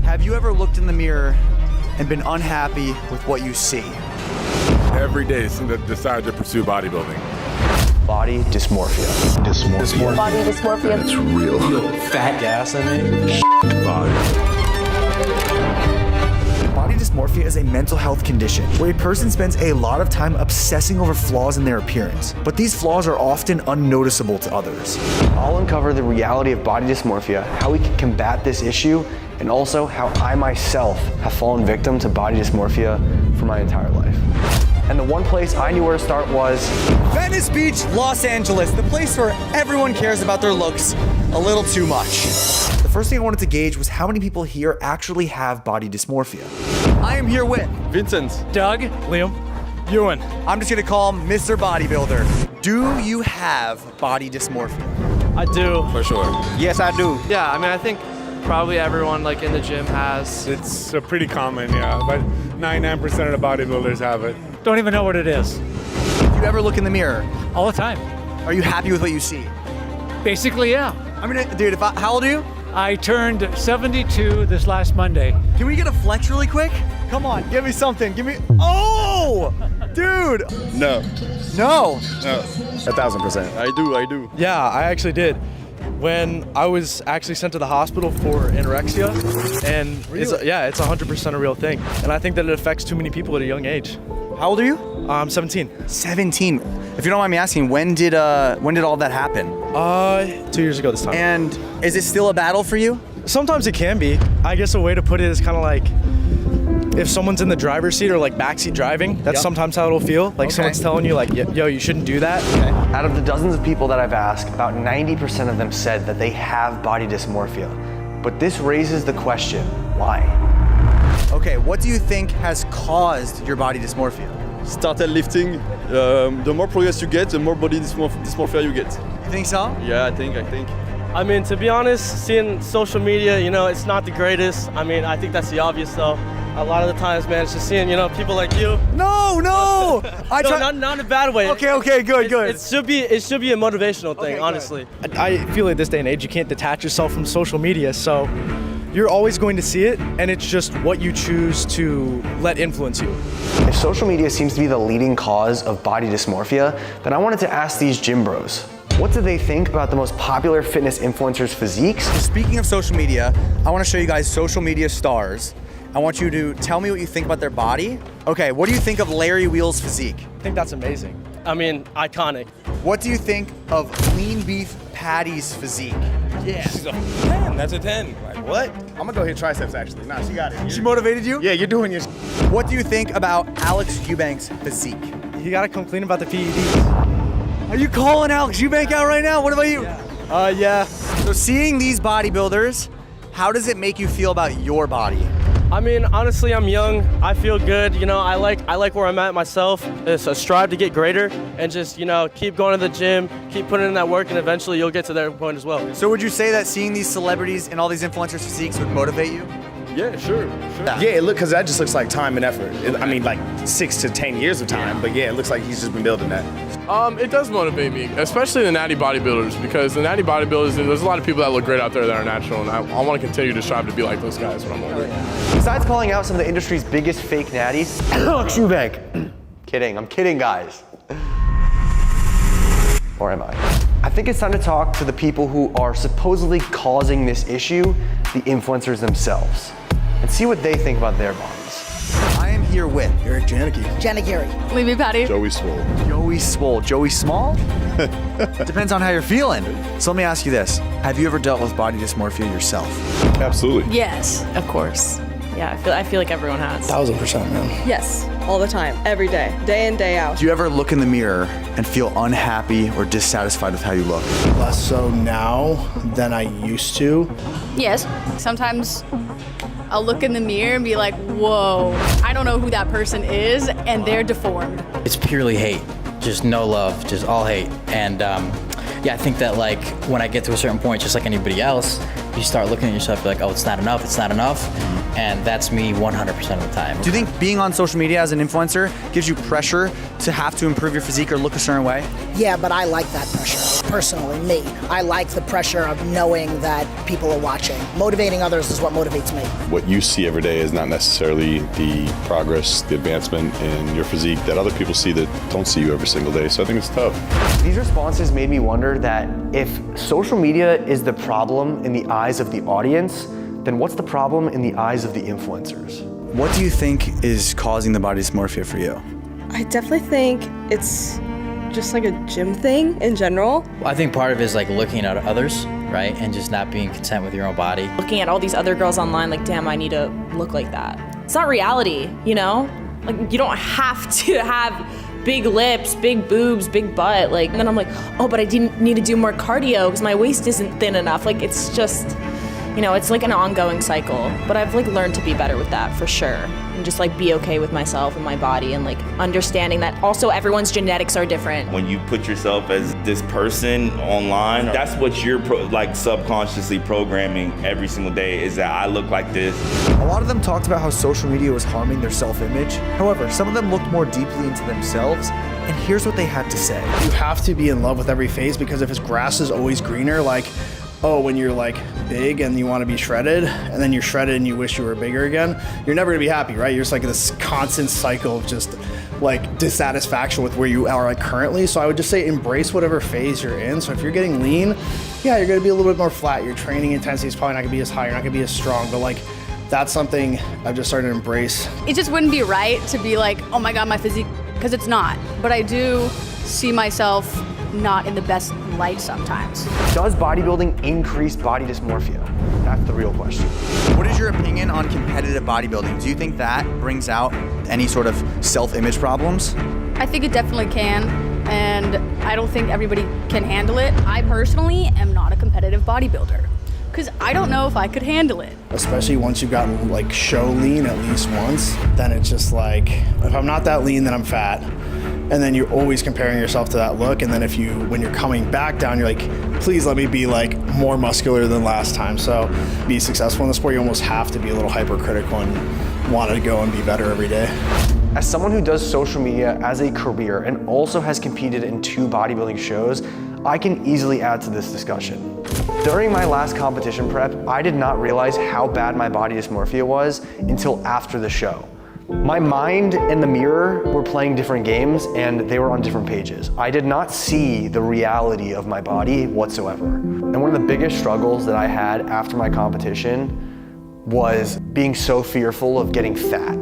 Have you ever looked in the mirror and been unhappy with what you see? Every day since I decided to pursue bodybuilding. Body dysmorphia. Dysmorphia. Body dysmorphia. It's real. Fat gas in me. Body. Body dysmorphia is a mental health condition where a person spends a lot of time obsessing over flaws in their appearance, but these flaws are often unnoticeable to others. I'll uncover the reality of body dysmorphia, how we can combat this issue, and also how I myself have fallen victim to body dysmorphia for my entire life. And the one place I knew where to start was Venice Beach, Los Angeles, the place where everyone cares about their looks a little too much. The first thing I wanted to gauge was how many people here actually have body dysmorphia. I am here with Vincent. Doug. Liam. Ewan. I'm just gonna call him Mr. Bodybuilder. Do you have body dysmorphia? I do. For sure. Yes, I do. Yeah, I mean, I think probably everyone like in the gym has. It's pretty common, yeah, but 99% of the bodybuilders have it. Don't even know what it is. Do you ever look in the mirror? All the time. Are you happy with what you see? Basically, yeah. I mean, dude, how old are you? I turned 72 this last Monday. Can we get a flex really quick? Come on, give me something. Give me. Oh, dude. No. No. 1,000%. I do. Yeah, I actually did. When I was actually sent to the hospital for anorexia, and it's 100% a real thing. And I think that it affects too many people at a young age. How old are you? I'm 17. 17. If you don't mind me asking, when did all that happen? 2 years ago this time. And is it still a battle for you? Sometimes it can be. I guess a way to put it is kind of like if someone's in the driver's seat or like backseat driving, that's sometimes how it'll feel. Like someone's telling you like, yo, you shouldn't do that. Okay. Out of the dozens of people that I've asked, about 90% of them said that they have body dysmorphia. But this raises the question, why? Okay, what do you think has caused your body dysmorphia? Started lifting. The more progress you get, the more body dysmorphia you get. You think so? Yeah, I think. I mean, to be honest, seeing social media, it's not the greatest. I mean, I think that's the obvious though. A lot of the times, man, it's just seeing, people like you. No! No, not in a bad way. Okay, good. It should be a motivational thing, honestly. I feel like this day and age, you can't detach yourself from social media, so you're always going to see it, and it's just what you choose to let influence you. If social media seems to be the leading cause of body dysmorphia, then I wanted to ask these gym bros, what do they think about the most popular fitness influencers' physiques? Speaking of social media, I want to show you guys social media stars. I want you to tell me what you think about their body. Okay, what do you think of Larry Wheels' physique? I think that's amazing. I mean, iconic. What do you think of Lean Beef Patty's physique? Yeah. She's a 10. That's a 10. Like, what? I'm gonna go hit triceps actually. Nah, she got it. She motivated you? Yeah, you're doing your What do you think about Alex Eubanks' physique? You gotta come clean about the PEDs. Are you calling Alex Eubank out right now? What about you? Yeah. So seeing these bodybuilders, how does it make you feel about your body? I mean, honestly, I'm young. I feel good. I like where I'm at myself. So strive to get greater and just, keep going to the gym, keep putting in that work, and eventually you'll get to their point as well. So would you say that seeing these celebrities and all these influencers' physiques would motivate you? Yeah, sure. Yeah, because that just looks like time and effort. I mean, like 6 to 10 years of time, but yeah, it looks like he's just been building that. It does motivate me, especially the natty bodybuilders, because the natty bodybuilders, there's a lot of people that look great out there that are natural, and I want to continue to strive to be like those guys when I'm older. Besides calling out some of the industry's biggest fake natties, Alex Eubank. I'm kidding, guys. Or am I? I think it's time to talk to the people who are supposedly causing this issue, the influencers themselves, and see what they think about their bodies. I am here with Eric Janicki. Jenna Gary. Leave Patty. Joey Swole. Joey Swole. Joey Small? Depends on how you're feeling. So let me ask you this. Have you ever dealt with body dysmorphia yourself? Absolutely. Yes, of course. Yeah, I feel like everyone has. 1,000%, man. Yes, all the time, every day in, day out. Do you ever look in the mirror and feel unhappy or dissatisfied with how you look? Less so now than I used to. Yes, sometimes I'll look in the mirror and be like, whoa, I don't know who that person is, and they're deformed. It's purely hate. Just no love, just all hate. And I think that like when I get to a certain point, just like anybody else, you start looking at yourself like, oh, it's not enough. and that's me 100% of the time. Do you think being on social media as an influencer gives you pressure to have to improve your physique or look a certain way? Yeah, but I like that pressure. Personally, me. I like the pressure of knowing that people are watching. Motivating others is what motivates me. What you see every day is not necessarily the progress, the advancement in your physique that other people see that don't see you every single day. So I think it's tough. These responses made me wonder that if social media is the problem in the eyes of the audience, then what's the problem in the eyes of the influencers? What do you think is causing the body dysmorphia for you? I definitely think it's just like a gym thing in general. I think part of it is like looking at others, right? And just not being content with your own body. Looking at all these other girls online like, damn, I need to look like that. It's not reality, you know? Like, you don't have to have big lips, big boobs, big butt. Like, and then I'm like, oh, but I didn't need to do more cardio because my waist isn't thin enough. Like, it's just, you know, it's like an ongoing cycle. But I've like learned to be better with that for sure. And just like be okay with myself and my body and like understanding that also everyone's genetics are different. When you put yourself as this person online, that's what you're like subconsciously programming every single day, is that I look like this. A lot of them talked about how social media was harming their self-image. However, some of them looked more deeply into themselves, and here's what they had to say. You have to be in love with every phase, because if his grass is always greener, like, oh, when you're like big and you want to be shredded, and then you're shredded and you wish you were bigger again, you're never gonna be happy, right? You're just like this constant cycle of just like dissatisfaction with where you are like currently. So I would just say embrace whatever phase you're in. So if you're getting lean, yeah, you're gonna be a little bit more flat. Your training intensity is probably not gonna be as high, you're not gonna be as strong, but like that's something I've just started to embrace. It just wouldn't be right to be like, oh my God, my physique, because it's not. But I do see myself not in the best light sometimes. Does bodybuilding increase body dysmorphia? That's the real question. What is your opinion on competitive bodybuilding? Do you think that brings out any sort of self-image problems? I think it definitely can, and I don't think everybody can handle it. I personally am not a competitive bodybuilder, because I don't know if I could handle it. Especially once you've gotten like show lean at least once, then it's just like, if I'm not that lean, then I'm fat. And then you're always comparing yourself to that look. And then when you're coming back down, you're like, please let me be like more muscular than last time. So be successful in the sport, you almost have to be a little hypercritical and want to go and be better every day. As someone who does social media as a career and also has competed in 2 bodybuilding shows, I can easily add to this discussion. During my last competition prep, I did not realize how bad my body dysmorphia was until after the show. My mind and the mirror were playing different games, and they were on different pages. I did not see the reality of my body whatsoever. And one of the biggest struggles that I had after my competition was being so fearful of getting fat.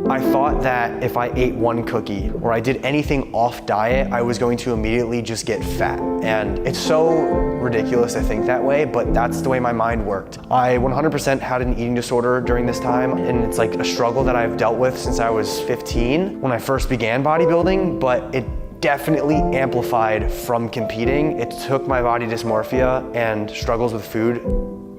I thought that if I ate one cookie or I did anything off diet, I was going to immediately just get fat. And it's so ridiculous to think that way, but that's the way my mind worked. I 100% had an eating disorder during this time, and it's like a struggle that I've dealt with since I was 15 when I first began bodybuilding, but it definitely amplified from competing. It took my body dysmorphia and struggles with food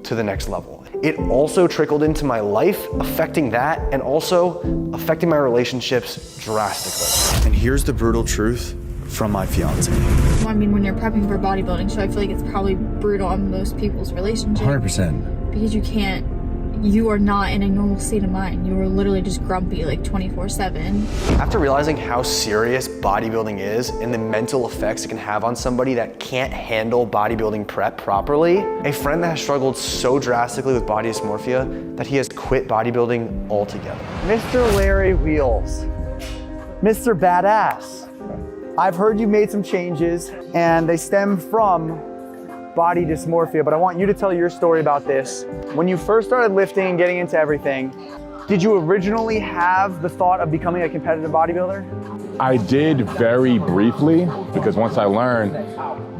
to the next level. It also trickled into my life, affecting that and also affecting my relationships drastically. And here's the brutal truth from my fiance. I mean, when you're prepping for bodybuilding, so I feel like it's probably brutal on most people's relationships. 100%. Because you are not in a normal state of mind. You are literally just grumpy like 24/7. After realizing how serious bodybuilding is and the mental effects it can have on somebody that can't handle bodybuilding prep properly, a friend that has struggled so drastically with body dysmorphia that he has quit bodybuilding altogether. Mr. Larry Wheels, Mr. Badass, I've heard you made some changes and they stem from body dysmorphia, but I want you to tell your story about this. When you first started lifting and getting into everything, did you originally have the thought of becoming a competitive bodybuilder? I did very briefly, because once I learned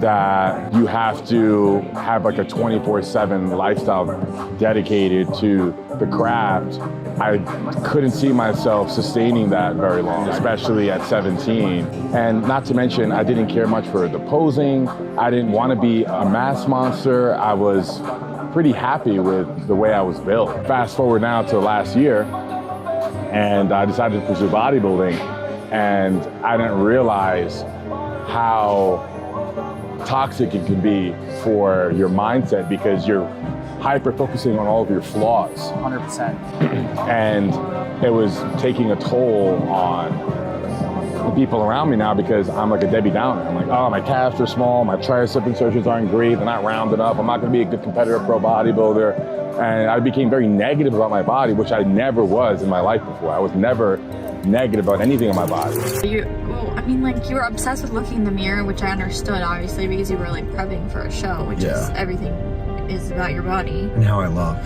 that you have to have like a 24/7 lifestyle dedicated to the craft, I couldn't see myself sustaining that very long, especially at 17. And not to mention, I didn't care much for the posing. I didn't want to be a mass monster. I was pretty happy with the way I was built. Fast forward now to last year, and I decided to pursue bodybuilding, and I didn't realize how toxic it can be for your mindset, because you're hyper focusing on all of your flaws. 100%. And it was taking a toll on the people around me now because I'm like a Debbie Downer. I'm like, oh, my calves are small, my tricep insertions aren't great, they're not rounded up, I'm not gonna be a good competitive pro bodybuilder. And I became very negative about my body, which I never was in my life before. I was never negative about anything in my body. You were obsessed with looking in the mirror, which I understood, obviously, because you were like prepping for a show, which is everything is about your body. And how I look.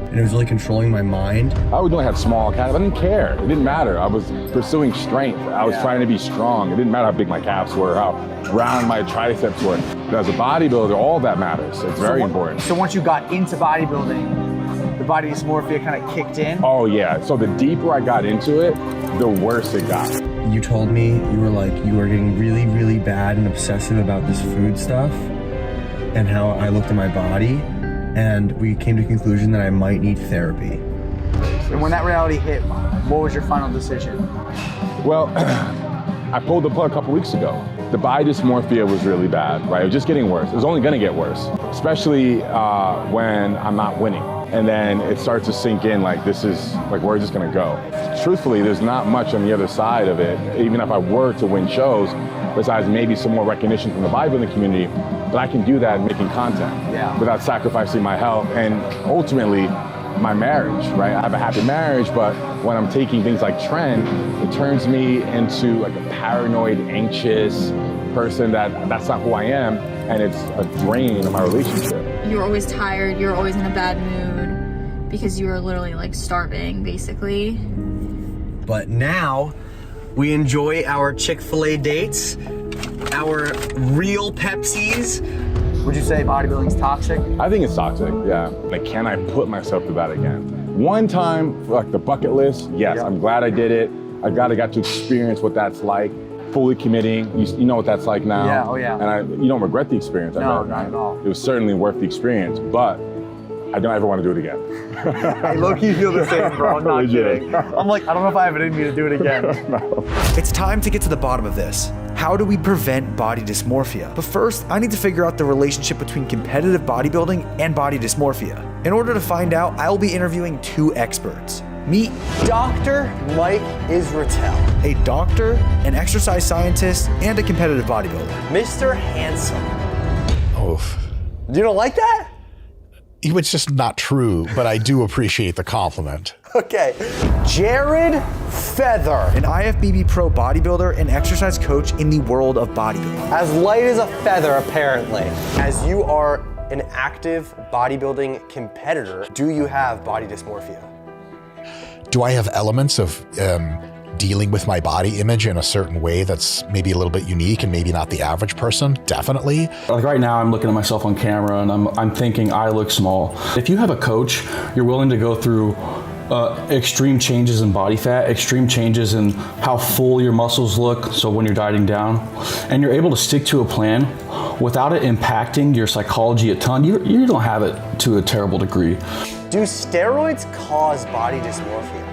And it was really controlling my mind. I always only had small calves. I didn't care. It didn't matter. I was pursuing strength. I was trying to be strong. It didn't matter how big my calves were, how round my triceps were. But as a bodybuilder, all that matters. It's very important. So once you got into bodybuilding, the body dysmorphia kind of kicked in? Oh yeah. So the deeper I got into it, the worse it got. You told me you were getting really, really bad and obsessive about this food stuff and how I looked at my body. And we came to the conclusion that I might need therapy. And when that reality hit, what was your final decision? Well, I pulled the plug a couple weeks ago. The body dysmorphia was really bad, right? It was just getting worse. It was only gonna get worse, especially when I'm not winning. And then it starts to sink in like, this is, like, where's this gonna go? Truthfully, there's not much on the other side of it, even if I were to win shows, besides maybe some more recognition from the bodybuilding community, but I can do that making content without sacrificing my health and ultimately my marriage, right? I have a happy marriage, but when I'm taking things like trend, it turns me into like a paranoid, anxious person that's not who I am, and it's a drain of my relationship. You were always tired, you were always in a bad mood because you were literally like starving, basically. But now we enjoy our Chick-fil-A dates, our real Pepsis. Would you say bodybuilding's toxic? I think it's toxic, yeah. Like, can I put myself through that again? One time, like the bucket list, yes, I'm glad I did it. I got to experience what that's like. Fully committing, you know what that's like now. Yeah, oh yeah. And you don't regret the experience. No, not at all. It was certainly worth the experience, but I don't ever want to do it again. I low-key feel the same, bro. I'm not kidding. I'm like, I don't know if I have it in me to do it again. No. It's time to get to the bottom of this. How do we prevent body dysmorphia? But first, I need to figure out the relationship between competitive bodybuilding and body dysmorphia. In order to find out, I will be interviewing two experts. Meet Dr. Mike Israetel, a doctor, an exercise scientist, and a competitive bodybuilder. Mr. Handsome. Oof. You don't like that? It's just not true, but I do appreciate the compliment. Okay. Jared Feather, an IFBB pro bodybuilder and exercise coach in the world of bodybuilding. As light as a feather, apparently. As you are an active bodybuilding competitor, do you have body dysmorphia? Do I have elements of dealing with my body image in a certain way that's maybe a little bit unique and maybe not the average person? Definitely. Like right now, I'm looking at myself on camera and I'm thinking I look small. If you have a coach, you're willing to go through extreme changes in body fat, extreme changes in how full your muscles look, so when you're dieting down, and you're able to stick to a plan without it impacting your psychology a ton, you don't have it to a terrible degree. Do steroids cause body dysmorphia?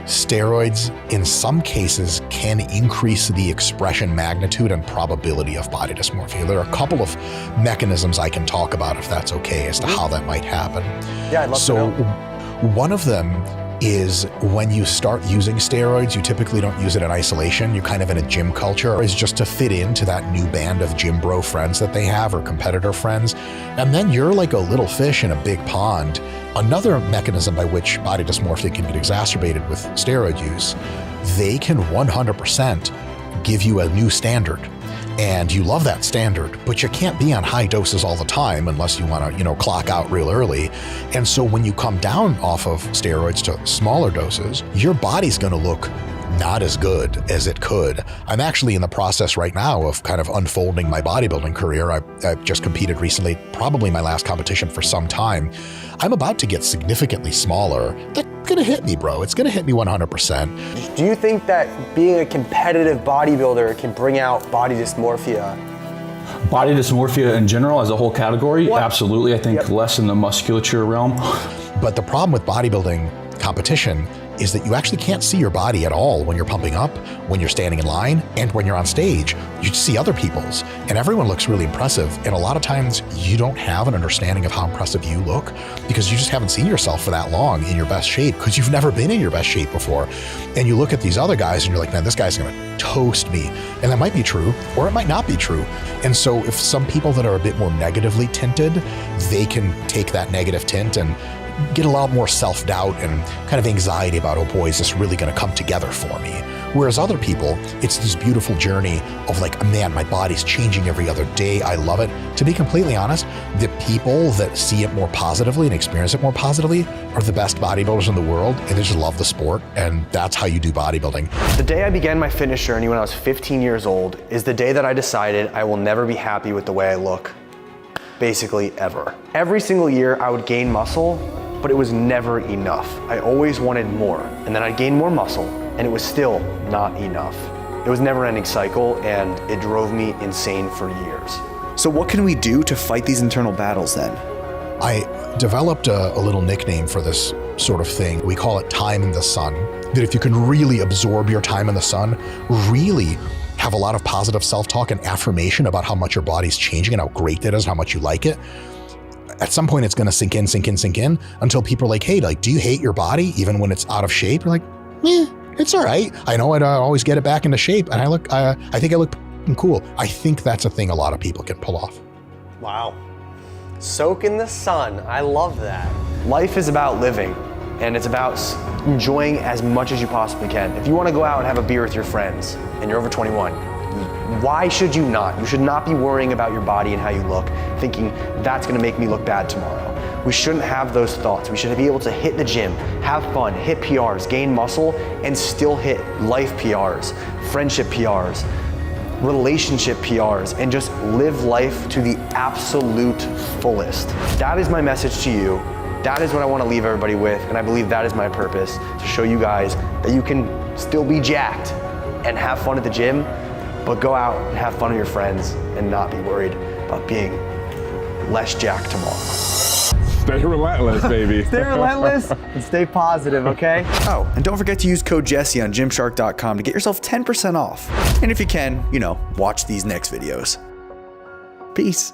Steroids, in some cases, can increase the expression magnitude and probability of body dysmorphia. There are a couple of mechanisms I can talk about, if that's okay, as to how that might happen. Yeah, I'd love to know. One of them is when you start using steroids, you typically don't use it in isolation. You're kind of in a gym culture, is just to fit into that new band of gym bro friends that they have, or competitor friends. And then you're like a little fish in a big pond. Another mechanism by which body dysmorphia can get exacerbated with steroid use, they can 100% give you a new standard. And you love that standard, but you can't be on high doses all the time unless you want to, clock out real early. And so when you come down off of steroids to smaller doses, your body's going to look not as good as it could. I'm actually in the process right now of kind of unfolding my bodybuilding career. I've just competed recently, probably my last competition for some time. I'm about to get significantly smaller. That's gonna hit me, bro. It's gonna hit me 100%. Do you think that being a competitive bodybuilder can bring out body dysmorphia? Body dysmorphia in general as a whole category? What? Absolutely. I think less in the musculature realm. But the problem with bodybuilding competition is that you actually can't see your body at all when you're pumping up, when you're standing in line, and when you're on stage. You see other people's, and everyone looks really impressive. And a lot of times you don't have an understanding of how impressive you look because you just haven't seen yourself for that long in your best shape because you've never been in your best shape before. And you look at these other guys and you're like, man, this guy's gonna toast me. And that might be true, or it might not be true. And so if some people that are a bit more negatively tinted, they can take that negative tint and get a lot more self-doubt and kind of anxiety about, oh boy, is this really gonna come together for me? Whereas other people, it's this beautiful journey of like, man, my body's changing every other day. I love it. To be completely honest, the people that see it more positively and experience it more positively are the best bodybuilders in the world, and they just love the sport, and that's how you do bodybuilding. The day I began my fitness journey when I was 15 years old is the day that I decided I will never be happy with the way I look, basically ever. Every single year I would gain muscle, but it was never enough. I always wanted more, and then I'd gain more muscle, and it was still not enough. It was a never-ending cycle, and it drove me insane for years. So what can we do to fight these internal battles then? I developed a little nickname for this sort of thing. We call it time in the sun. That if you can really absorb your time in the sun, really have a lot of positive self-talk and affirmation about how much your body's changing and how great it is, how much you like it, at some point it's gonna sink in until people are like, hey, like, do you hate your body even when it's out of shape? You're like, it's all right. I know I don't always get it back into shape, and I think I look cool. I think that's a thing a lot of people can pull off. Wow. Soak in the sun. I love that. Life is about living, and it's about enjoying as much as you possibly can. If you want to go out and have a beer with your friends and you're over 21, why should you not? You should not be worrying about your body and how you look, thinking that's going to make me look bad tomorrow. We shouldn't have those thoughts. We should be able to hit the gym, have fun, hit PRs, gain muscle, and still hit life PRs, friendship PRs, relationship PRs, and just live life to the absolute fullest. That is my message to you. That is what I want to leave everybody with, and I believe that is my purpose, to show you guys that you can still be jacked and have fun at the gym, but go out and have fun with your friends and not be worried about being less jacked tomorrow. Stay relentless, baby. Stay relentless and stay positive, okay? Oh, and don't forget to use code Jesse on Gymshark.com to get yourself 10% off. And if you can, watch these next videos. Peace.